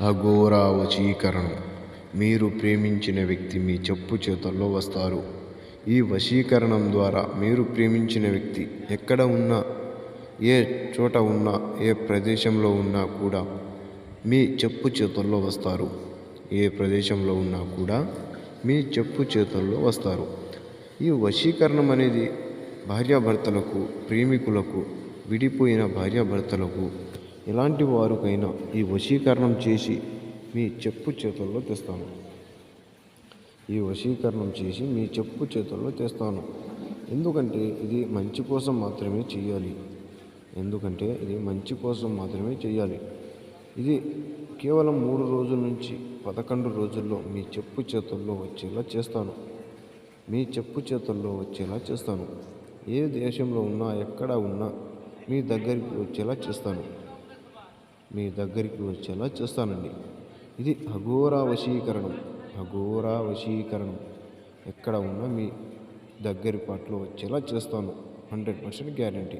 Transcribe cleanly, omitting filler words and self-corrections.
అఘోర వశీకరణం. మీరు ప్రేమించిన వ్యక్తి మీ చెప్పు చేతుల్లో వస్తారు. ఈ వశీకరణం ద్వారా మీరు ప్రేమించిన వ్యక్తి ఎక్కడ ఉన్నా, ఏ చోట ఉన్నా, ఏ ప్రదేశంలో ఉన్నా కూడా మీ చెప్పు చేతుల్లో వస్తారు. ఏ ప్రదేశంలో ఉన్నా కూడా మీ చెప్పు చేతుల్లో వస్తారు. ఈ వశీకరణం అనేది భార్యాభర్తలకు, ప్రేమికులకు, విడిపోయిన భార్యాభర్తలకు, ఎలాంటి వారికైనా ఈ వశీకరణం చేసి మీ చెప్పు చేతుల్లో తెస్తాను. ఈ వశీకరణం చేసి మీ చెప్పు చేతుల్లో తెస్తాను. ఎందుకంటే ఇది మంచి కోసం మాత్రమే చేయాలి. ఇది కేవలం 3 రోజుల నుంచి 11 రోజుల్లో మీ చెప్పు చేతుల్లో వచ్చేలా చేస్తాను. ఏ దేశంలో ఉన్నా, ఎక్కడ ఉన్నా మీ దగ్గరికి వచ్చేలా చేస్తానండి. ఇది అఘోర వశీకరణం. ఎక్కడ ఉన్నా మీ దగ్గర పాటలో వచ్చేలా చేస్తాను. 100% గ్యారంటీ.